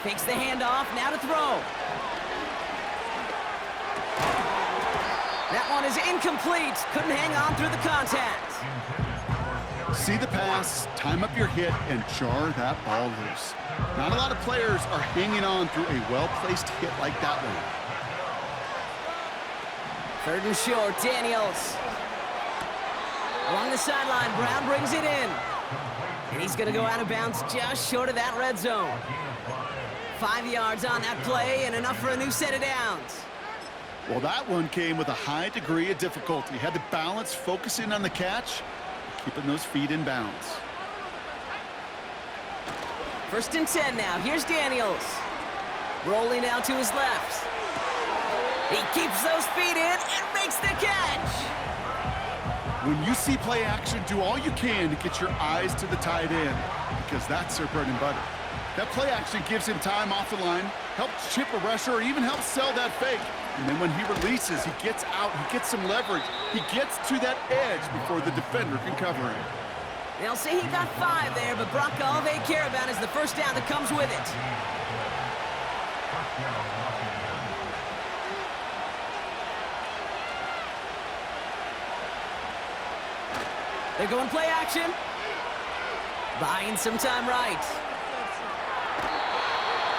Fakes the handoff, now to throw. That one is incomplete. Couldn't hang on through the contact. See the pass, time up your hit, and jar that ball loose. Not a lot of players are hanging on through a well-placed hit like that one. 3rd and short, Daniels. Along the sideline, Brown brings it in. And he's going to go out of bounds just short of that red zone. 5 yards on that play and enough for a new set of downs. Well, that one came with a high degree of difficulty. Had to balance focusing on the catch, keeping those feet in bounds. 1st and 10 now. Here's Daniels. Rolling out to his left. He keeps those feet in and makes the catch. When you see play action, do all you can to get your eyes to the tight end, because that's their bread and butter. That play action gives him time off the line, helps chip a rusher, or even helps sell that fake. And then when he releases, he gets out, he gets some leverage. He gets to that edge before the defender can cover him. They'll say he got 5 there, but Brock, all they care about is the first down that comes with it. They're going play action. Buying some time right.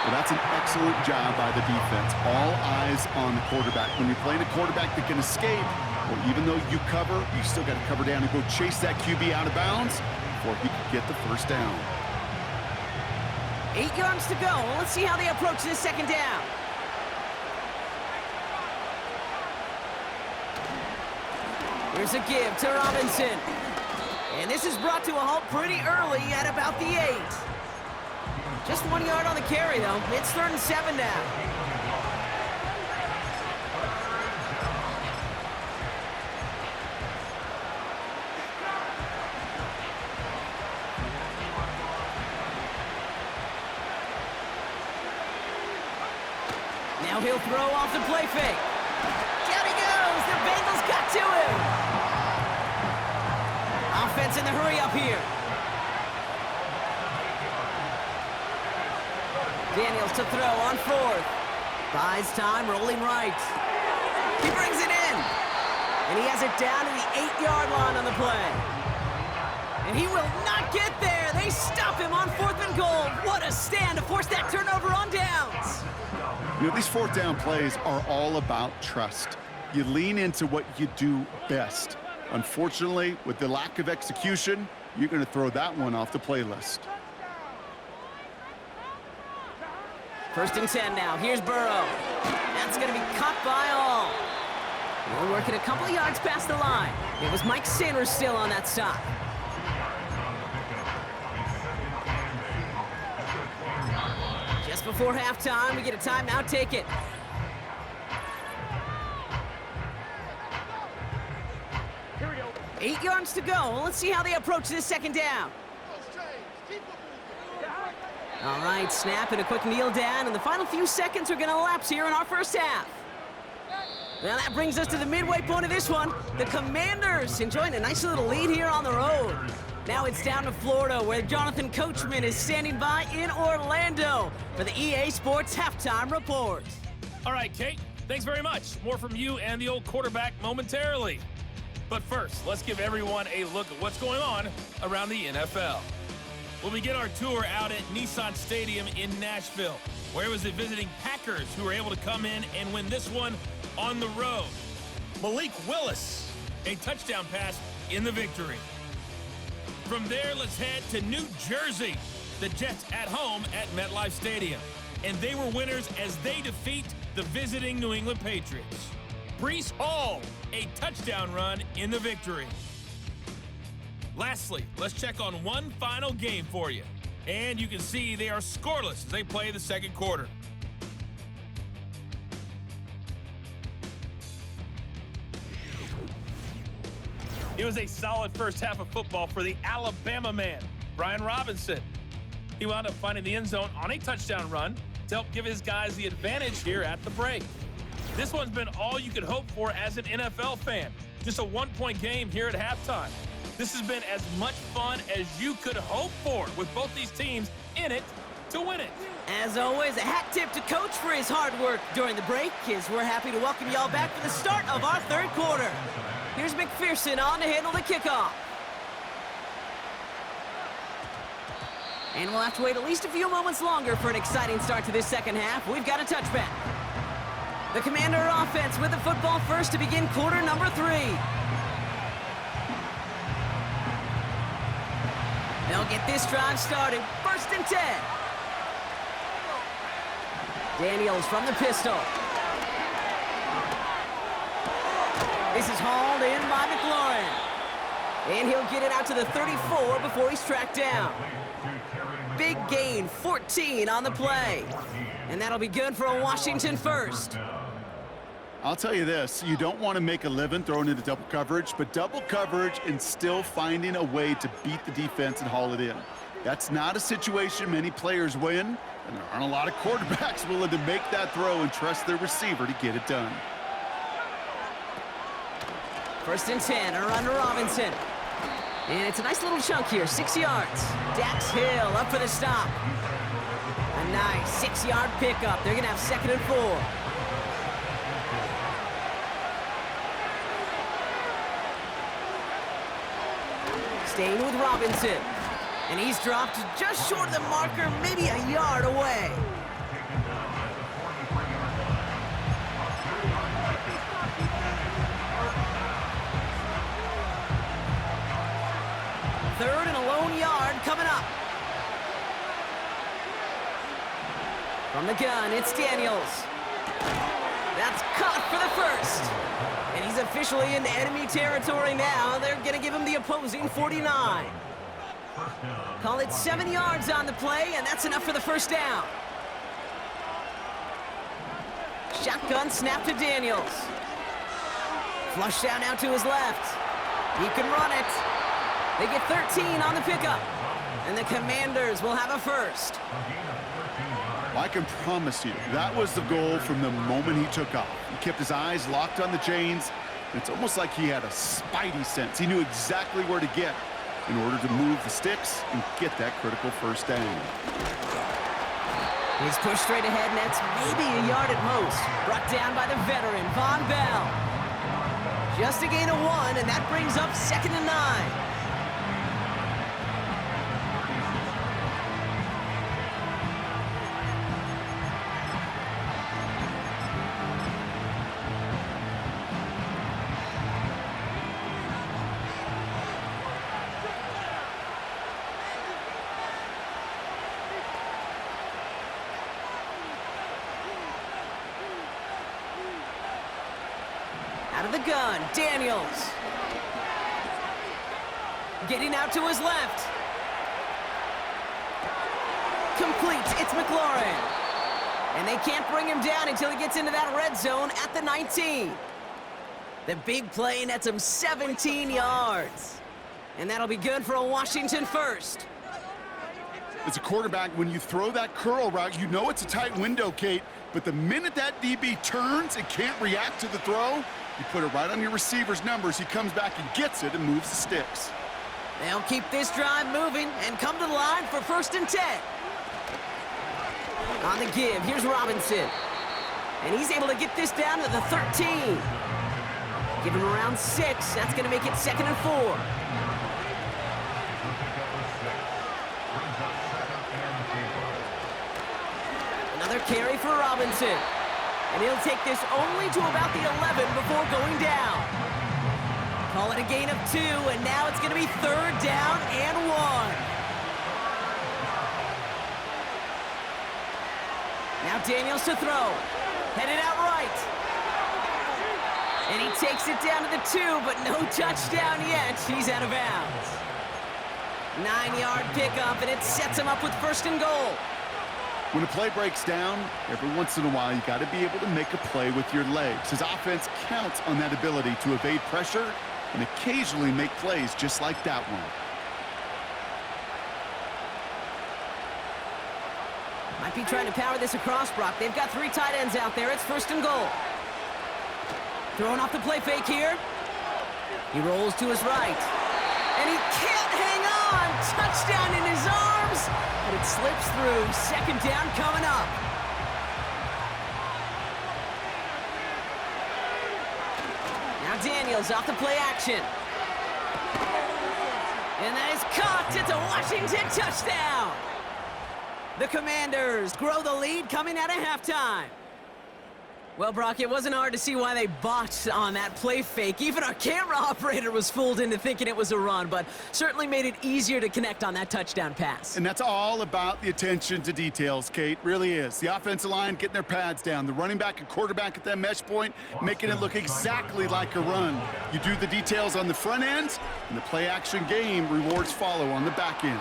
Well, that's an excellent job by the defense. All eyes on the quarterback. When you're playing a quarterback that can escape, well, even though you cover, you still got to cover down and go chase that QB out of bounds before he can get the first down. 8 yards to go. Let's see how they approach this 2nd down. Here's a give to Robinson. And this is brought to a halt pretty early at about the 8. Just 1 yard on the carry, though. It's 3rd and 7 now. Now he'll throw off the play fake. Down he goes. The Bengals got to him. Offense in the hurry up here. Daniels to throw on 4th. Buys time, rolling right. He brings it in. And he has it down to the 8-yard line on the play. And he will not get there. They stop him on 4th and goal. What a stand to force that turnover on downs. You know, these 4th down plays are all about trust. You lean into what you do best. Unfortunately, with the lack of execution, you're going to throw that one off the playlist. 1st and 10 now. Here's Burrow. That's going to be caught by all. We're working a couple of yards past the line. It was Mike Sanders still on that stop. Just before halftime, we get a timeout. Take it. Here we go. 8 yards to go. Let's see how they approach this 2nd down. All right, snap and a quick kneel down, and the final few seconds are going to lapse here in our 1st half. Now that brings us to the midway point of this one. The Commanders enjoying a nice little lead here on the road. Now it's down to Florida, where Jonathan Coachman is standing by in Orlando for the EA Sports Halftime Report. All right, Kate, thanks very much. More from you and the old quarterback momentarily. But first, let's give everyone a look at what's going on around the NFL. We'll begin our tour out at Nissan Stadium in Nashville, where it was the visiting Packers who were able to come in and win this one on the road. Malik Willis, a touchdown pass in the victory. From there, let's head to New Jersey. The Jets at home at MetLife Stadium. And they were winners as they defeat the visiting New England Patriots. Breece Hall, a touchdown run in the victory. Lastly, let's check on one final game for you. And you can see they are scoreless as they play the 2nd quarter. It was a solid first half of football for the Alabama man, Brian Robinson. He wound up finding the end zone on a touchdown run to help give his guys the advantage here at the break. This one's been all you could hope for as an NFL fan. Just a 1-point game here at halftime. This has been as much fun as you could hope for, with both these teams in it to to win it. As always, a hat tip to Coach for his hard work during the break, as we're happy to welcome y'all back for the start of our third quarter. Here's McPherson on to handle the kickoff. And we'll have to wait at least a few moments longer for an exciting start to this second half. We've got a touchback. The Commander offense with the football first to begin quarter number 3. They'll get this drive started. 1st and 10. Daniels from the pistol. This is hauled in by McLaurin. And he'll get it out to the 34 before he's tracked down. Big gain, 14 on the play. And that'll be good for a Washington first. I'll tell you this, you don't want to make a living throwing into double coverage, but double coverage and still finding a way to beat the defense and haul it in. That's not a situation many players win, and there aren't a lot of quarterbacks willing to make that throw and trust their receiver to get it done. 1st and 10, a run to Robinson. And it's a nice little chunk here, 6 yards. Dax Hill up for the stop. A nice 6-yard pickup. They're going to have 2nd and 4. Staying with Robinson. And he's dropped just short of the marker, maybe a yard away. Third and a lone yard coming up. From the gun, it's Daniels. That's caught for the first. And he's officially in enemy territory now. They're going to give him the opposing 49. Call it 7 yards on the play, and that's enough for the first down. Shotgun snap to Daniels. Flush down now to his left. He can run it. They get 13 on the pickup. And the Commanders will have a first. I can promise you, that was the goal from the moment he took off. He kept his eyes locked on the chains. It's almost like he had a spidey sense. He knew exactly where to get in order to move the sticks and get that critical first down. He's pushed straight ahead, and that's maybe a yard at most. Brought down by the veteran, Von Bell. Just a gain of 1, and that brings up 2nd and 9. Out of the gun, Daniels. Getting out to his left. Complete, it's McLaurin. And they can't bring him down until he gets into that red zone at the 19. The big play nets him 17 yards. And that'll be good for a Washington first. As a quarterback, when you throw that curl route, you know it's a tight window, Kate, but the minute that DB turns and can't react to the throw, you put it right on your receiver's numbers. He comes back and gets it and moves the sticks. They'll keep this drive moving and come to the line for 1st and 10. On the give, here's Robinson. And he's able to get this down to the 13. Give him around 6. That's going to make it 2nd and 4. Another carry for Robinson. And he'll take this only to about the 11 before going down. Call it a gain of 2, and now it's going to be 3rd down and 1. Now Daniels to throw. Headed out right. And he takes it down to the 2, but no touchdown yet. He's out of bounds. 9-yard pickup, and it sets him up with 1st and goal. When a play breaks down, every once in a while, you got to be able to make a play with your legs. His offense counts on that ability to evade pressure and occasionally make plays just like that one. Might be trying to power this across, Brock. They've got 3 tight ends out there. It's 1st and goal. Throwing off the play fake here. He rolls to his right. And he can't hang on. Touchdown in his arms. But it slips through. through. Second down coming up. Now Daniels off the play action. And that is caught. It's a Washington touchdown. The Commanders grow the lead coming out of halftime. Well, Brock, it wasn't hard to see why they botched on that play fake. Even our camera operator was fooled into thinking it was a run, but certainly made it easier to connect on that touchdown pass. And that's all about the attention to details, Kate. Really is. The offensive line getting their pads down. The running back and quarterback at that mesh point, making it look exactly like a run. You do the details on the front end, and the play-action game rewards follow on the back end.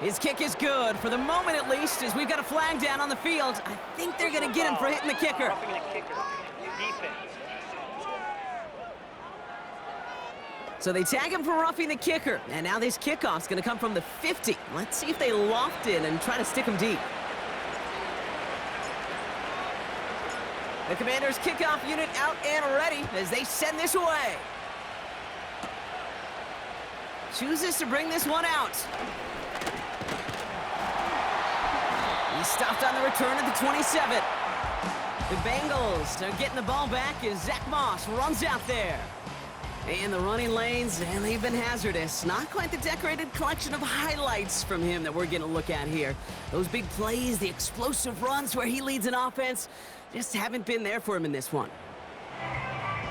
His kick is good, for the moment at least, as we've got a flag down on the field. I think they're going to get him for hitting the kicker. So they tag him for roughing the kicker, and now this kickoff's going to come from the 50. Let's see if they loft it and try to stick him deep. The Commanders' kickoff unit out and ready as they send this away. Chooses to bring this one out. He's stopped on the return at the 27. The Bengals are getting the ball back as Zach Moss runs out there. And the running lanes, and they've been hazardous. Not quite the decorated collection of highlights from him that we're going to look at here. Those big plays, the explosive runs where he leads an offense, just haven't been there for him in this one.